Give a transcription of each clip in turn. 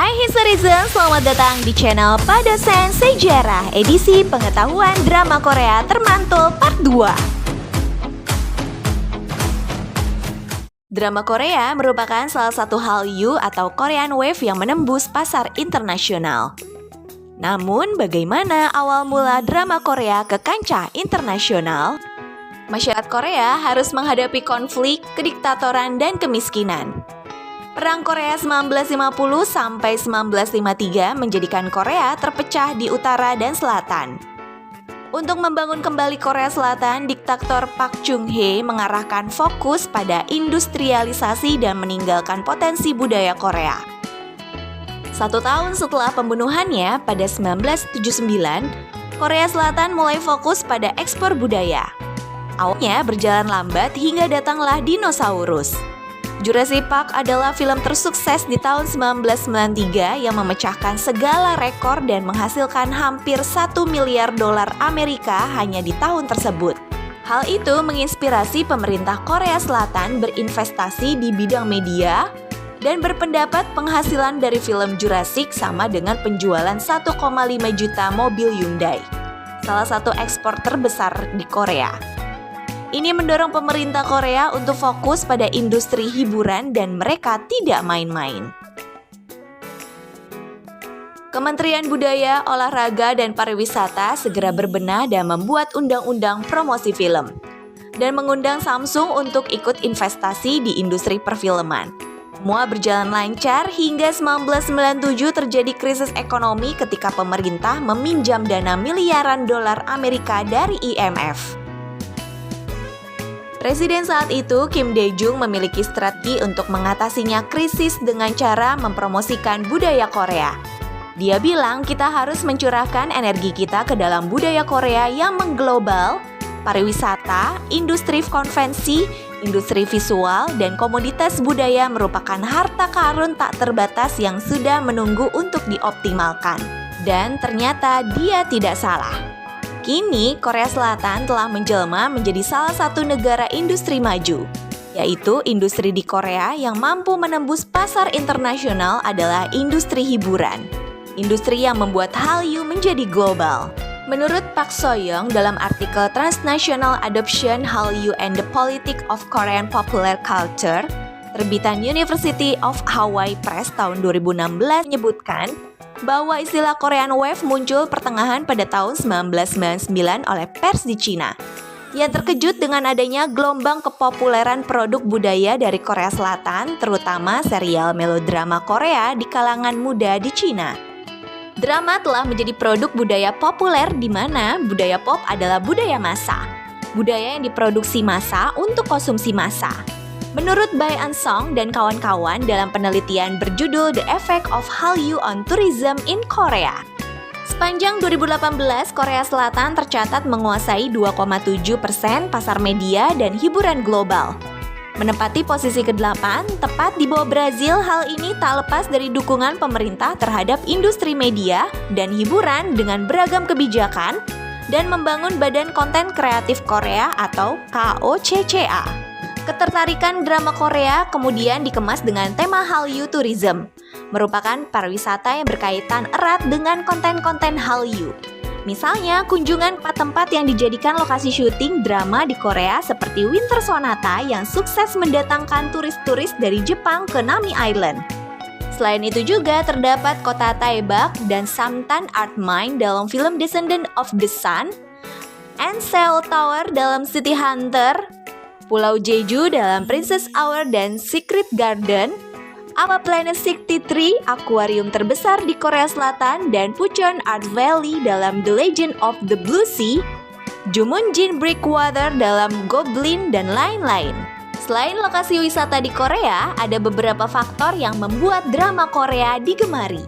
Hai Historyzen, selamat datang di channel Padosen Sejarah edisi pengetahuan drama Korea termantul part 2. Drama Korea merupakan salah satu Hallyu atau Korean Wave yang menembus pasar internasional. Namun, bagaimana awal mula drama Korea ke kancah internasional? Masyarakat Korea harus menghadapi konflik, kediktatoran, dan kemiskinan. Perang Korea 1950 sampai 1953 menjadikan Korea terpecah di utara dan selatan. Untuk membangun kembali Korea Selatan, diktator Park Chung-hee mengarahkan fokus pada industrialisasi dan meninggalkan potensi budaya Korea. 1 tahun setelah pembunuhannya pada 1979, Korea Selatan mulai fokus pada ekspor budaya. Awalnya berjalan lambat hingga datanglah dinosaurus. Jurassic Park adalah film tersukses di tahun 1993 yang memecahkan segala rekor dan menghasilkan hampir $1 miliar Amerika hanya di tahun tersebut. Hal itu menginspirasi pemerintah Korea Selatan berinvestasi di bidang media dan berpendapat penghasilan dari film Jurassic sama dengan penjualan 1,5 juta mobil Hyundai, salah satu ekspor terbesar di Korea. Ini mendorong pemerintah Korea untuk fokus pada industri hiburan dan mereka tidak main-main. Kementerian Budaya, Olahraga, dan Pariwisata segera berbenah dan membuat undang-undang promosi film dan mengundang Samsung untuk ikut investasi di industri perfilman. Semua berjalan lancar hingga 1997 terjadi krisis ekonomi ketika pemerintah meminjam dana miliaran dolar Amerika dari IMF. Presiden saat itu, Kim Dae-jung, memiliki strategi untuk mengatasinya krisis dengan cara mempromosikan budaya Korea. Dia bilang kita harus mencurahkan energi kita ke dalam budaya Korea yang mengglobal, pariwisata, industri konvensi, industri visual, dan komoditas budaya merupakan harta karun tak terbatas yang sudah menunggu untuk dioptimalkan. Dan ternyata dia tidak salah. Kini, Korea Selatan telah menjelma menjadi salah satu negara industri maju, yaitu industri di Korea yang mampu menembus pasar internasional adalah industri hiburan, industri yang membuat Hallyu menjadi global. Menurut Park So-young dalam artikel Transnational Adoption Hallyu and the Politics of Korean Popular Culture, terbitan University of Hawaii Press tahun 2016 menyebutkan bahwa istilah Korean Wave muncul pertengahan pada tahun 1999 oleh pers di Cina yang terkejut dengan adanya gelombang kepopuleran produk budaya dari Korea Selatan, terutama serial melodrama Korea di kalangan muda di Cina. Drama telah menjadi produk budaya populer di mana budaya pop adalah budaya massa, budaya yang diproduksi massa untuk konsumsi massa. Menurut Bae An Song dan kawan-kawan dalam penelitian berjudul The Effect of Hallyu on Tourism in Korea, sepanjang 2018 Korea Selatan tercatat menguasai 2,7% pasar media dan hiburan global. Menempati posisi ke-8, tepat di bawah Brazil. Hal ini tak lepas dari dukungan pemerintah terhadap industri media dan hiburan dengan beragam kebijakan dan membangun Badan Konten Kreatif Korea atau KOCCA. Ketertarikan drama Korea kemudian dikemas dengan tema Hallyu Tourism, merupakan pariwisata yang berkaitan erat dengan konten-konten Hallyu. Misalnya, kunjungan 4 tempat yang dijadikan lokasi syuting drama di Korea seperti Winter Sonata yang sukses mendatangkan turis-turis dari Jepang ke Nami Island. Selain itu juga terdapat kota Taebak dan Samtan Art Mine dalam film Descendant of the Sun, and Seoul Tower dalam City Hunter, Pulau Jeju dalam Princess Hour dan Secret Garden, Apa Planet 63, akuarium terbesar di Korea Selatan, dan Pucheon Art Valley dalam The Legend of the Blue Sea, Jumunjin Breakwater dalam Goblin, dan lain-lain. Selain lokasi wisata di Korea, ada beberapa faktor yang membuat drama Korea digemari.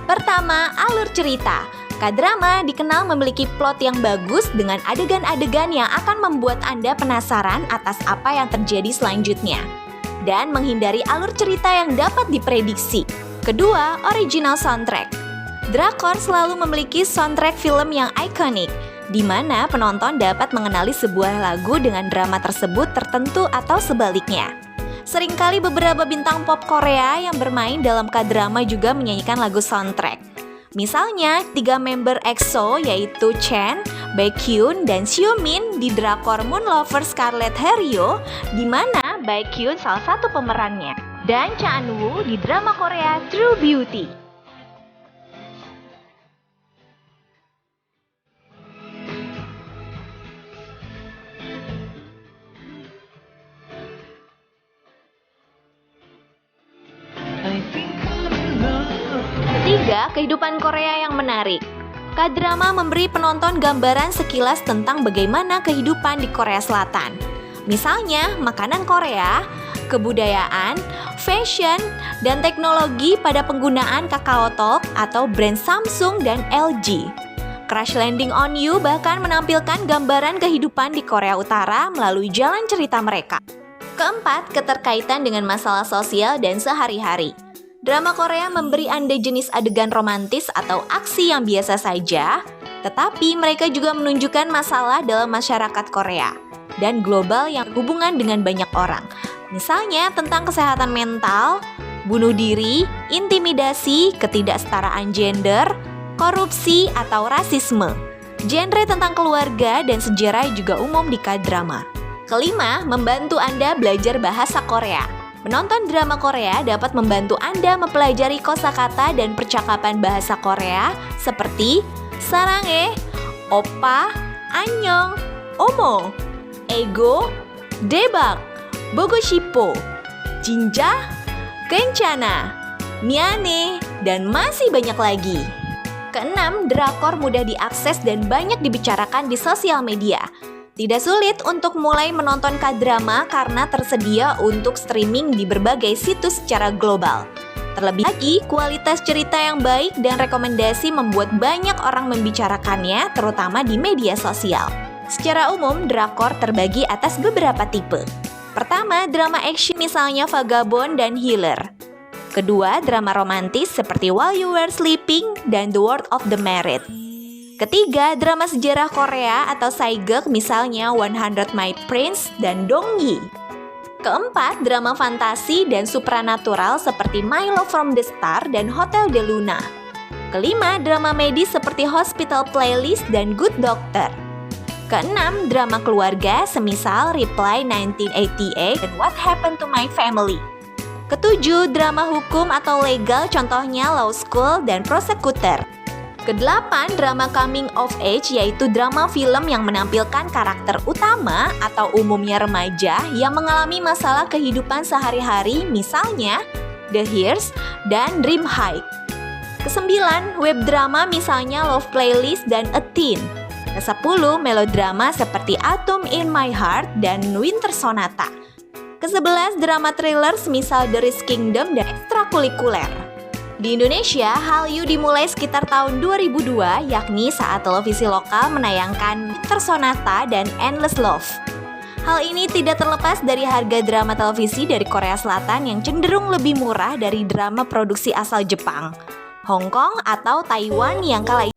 Pertama, alur cerita. K-drama dikenal memiliki plot yang bagus dengan adegan-adegan yang akan membuat Anda penasaran atas apa yang terjadi selanjutnya dan menghindari alur cerita yang dapat diprediksi. Kedua, original soundtrack. Drakor selalu memiliki soundtrack film yang ikonik, di mana penonton dapat mengenali sebuah lagu dengan drama tersebut tertentu atau sebaliknya. Seringkali beberapa bintang pop Korea yang bermain dalam K-drama juga menyanyikan lagu soundtrack. Misalnya, 3 member EXO yaitu Chen, Baekhyun, dan Xiumin di drakor Moon Lover Scarlet Heryo, di mana Baekhyun salah satu pemerannya, dan Cha Eun-woo di drama Korea True Beauty. Ketiga, kehidupan Korea yang menarik. K-drama memberi penonton gambaran sekilas tentang bagaimana kehidupan di Korea Selatan. Misalnya, makanan Korea, kebudayaan, fashion, dan teknologi pada penggunaan Kakao Talk atau brand Samsung dan LG. Crash Landing on You bahkan menampilkan gambaran kehidupan di Korea Utara melalui jalan cerita mereka. Keempat, keterkaitan dengan masalah sosial dan sehari-hari. Drama Korea memberi Anda jenis adegan romantis atau aksi yang biasa saja, tetapi mereka juga menunjukkan masalah dalam masyarakat Korea dan global yang hubungan dengan banyak orang. Misalnya tentang kesehatan mental, bunuh diri, intimidasi, ketidaksetaraan gender, korupsi, atau rasisme. Genre tentang keluarga dan sejarah juga umum di K-drama. Kelima, membantu Anda belajar bahasa Korea. Menonton drama Korea dapat membantu Anda mempelajari kosakata dan percakapan bahasa Korea seperti sarange, oppa, annyeong, omo, ego, debak, bogoshipo, jinja, kencana, miane, dan masih banyak lagi. Keenam, drakor mudah diakses dan banyak dibicarakan di sosial media. Tidak sulit untuk mulai menonton K-drama karena tersedia untuk streaming di berbagai situs secara global. Terlebih lagi, kualitas cerita yang baik dan rekomendasi membuat banyak orang membicarakannya, terutama di media sosial. Secara umum, drakor terbagi atas beberapa tipe. Pertama, drama action misalnya Vagabond dan Healer. Kedua, drama romantis seperti While You Were Sleeping dan The World of the Married. Ketiga, drama sejarah Korea atau Saeguk misalnya 100 My Prince dan Dongyi. Keempat, drama fantasi dan supranatural seperti My Love from the Star dan Hotel de Luna. Kelima, drama medis seperti Hospital Playlist dan Good Doctor. Keenam, drama keluarga semisal Reply 1988 dan What Happened to My Family. Ketujuh, drama hukum atau legal contohnya Law School dan Prosecutor. Kedelapan, drama coming of age yaitu drama film yang menampilkan karakter utama atau umumnya remaja yang mengalami masalah kehidupan sehari-hari misalnya The Hears dan Dream High. Kesembilan, web drama misalnya Love Playlist dan A Teen. Kesepuluh, melodrama seperti Atom in My Heart dan Winter Sonata. Kesebelas, drama thriller semisal The Risk Kingdom dan ekstrakurikuler. Di Indonesia, Hallyu dimulai sekitar tahun 2002, yakni saat televisi lokal menayangkan Winter Sonata dan Endless Love. Hal ini tidak terlepas dari harga drama televisi dari Korea Selatan yang cenderung lebih murah dari drama produksi asal Jepang, Hong Kong, atau Taiwan yang kala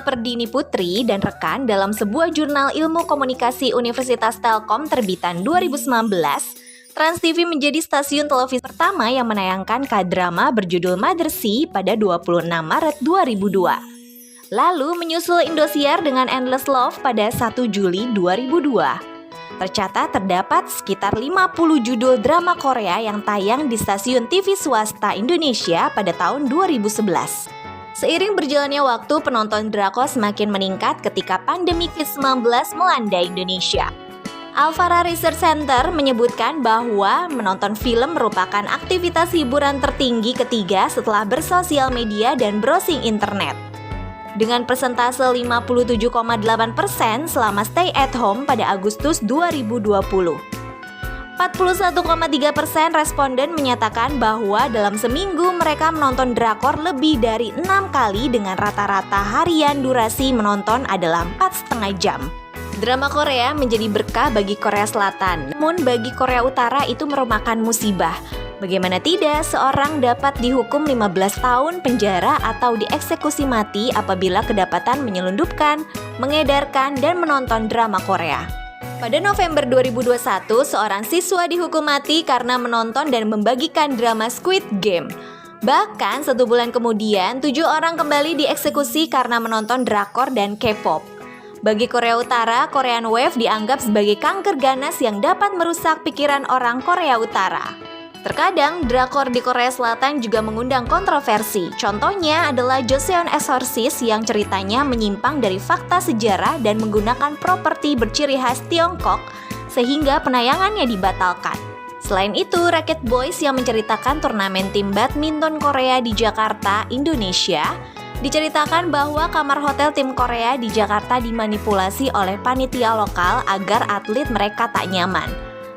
Perdini Putri dan rekan dalam sebuah jurnal ilmu komunikasi Universitas Telkom terbitan 2019, Trans TV menjadi stasiun televisi pertama yang menayangkan K-drama berjudul Mother Sea pada 26 Maret 2002. Lalu menyusul Indosiar dengan Endless Love pada 1 Juli 2002. Tercatat terdapat sekitar 50 judul drama Korea yang tayang di stasiun TV swasta Indonesia pada tahun 2011. Seiring berjalannya waktu, penonton drakor semakin meningkat ketika pandemi COVID-19 melanda Indonesia. Alfara Research Center menyebutkan bahwa menonton film merupakan aktivitas hiburan tertinggi ketiga setelah bersosial media dan browsing internet. dengan persentase 57,8% selama stay at home pada Agustus 2020. 41,3% responden menyatakan bahwa dalam seminggu mereka menonton drakor lebih dari 6 kali dengan rata-rata harian durasi menonton adalah 4,5 jam. Drama Korea menjadi berkah bagi Korea Selatan, namun bagi Korea Utara itu merupakan musibah. Bagaimana tidak, seorang dapat dihukum 15 tahun penjara atau dieksekusi mati apabila kedapatan menyelundupkan, mengedarkan, dan menonton drama Korea. Pada November 2021, seorang siswa dihukum mati karena menonton dan membagikan drama Squid Game. Bahkan 1 bulan kemudian, 7 orang kembali dieksekusi karena menonton drakor dan K-pop. Bagi Korea Utara, Korean Wave dianggap sebagai kanker ganas yang dapat merusak pikiran orang Korea Utara. Terkadang, drakor di Korea Selatan juga mengundang kontroversi. Contohnya adalah Joseon Exorcist yang ceritanya menyimpang dari fakta sejarah dan menggunakan properti berciri khas Tiongkok sehingga penayangannya dibatalkan. Selain itu, Rocket Boys yang menceritakan turnamen tim badminton Korea di Jakarta, Indonesia, diceritakan bahwa kamar hotel tim Korea di Jakarta dimanipulasi oleh panitia lokal agar atlet mereka tak nyaman.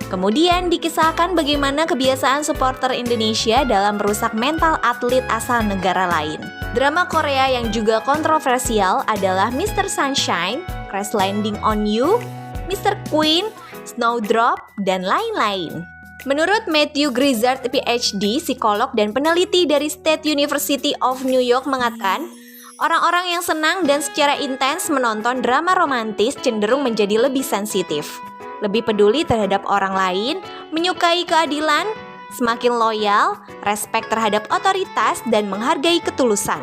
Kemudian dikisahkan bagaimana kebiasaan supporter Indonesia dalam merusak mental atlet asal negara lain. Drama Korea yang juga kontroversial adalah Mr. Sunshine, Crash Landing on You, Mr. Queen, Snowdrop, dan lain-lain. Menurut Matthew Grizzard, PhD, psikolog dan peneliti dari State University of New York mengatakan, orang-orang yang senang dan secara intens menonton drama romantis cenderung menjadi lebih sensitif, lebih peduli terhadap orang lain, menyukai keadilan, semakin loyal, respek terhadap otoritas, dan menghargai ketulusan.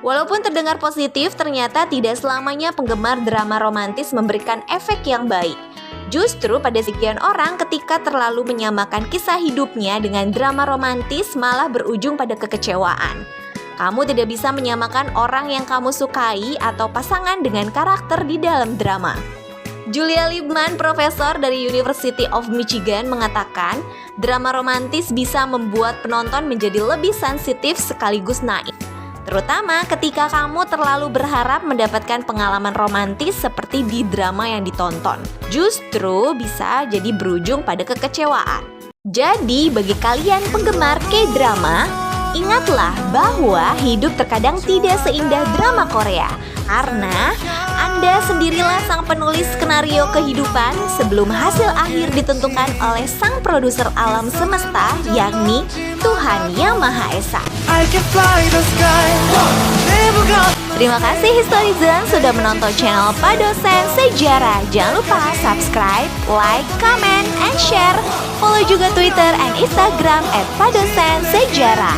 Walaupun terdengar positif, ternyata tidak selamanya penggemar drama romantis memberikan efek yang baik. Justru pada sekian orang ketika terlalu menyamakan kisah hidupnya dengan drama romantis malah berujung pada kekecewaan. Kamu tidak bisa menyamakan orang yang kamu sukai atau pasangan dengan karakter di dalam drama. Julia Liebman, profesor dari University of Michigan, mengatakan drama romantis bisa membuat penonton menjadi lebih sensitif sekaligus naif, terutama ketika kamu terlalu berharap mendapatkan pengalaman romantis seperti di drama yang ditonton. Justru bisa jadi berujung pada kekecewaan. Jadi bagi kalian penggemar K-drama, ingatlah bahwa hidup terkadang tidak seindah drama Korea, karena Anda sendirilah sang penulis skenario kehidupan sebelum hasil akhir ditentukan oleh sang produser alam semesta, yakni Tuhan Yang Maha Esa. Terima kasih Historizen sudah menonton channel Pak Dosen Sejarah. Jangan lupa subscribe, like, comment, and share. Follow juga Twitter and Instagram @padosensejarah.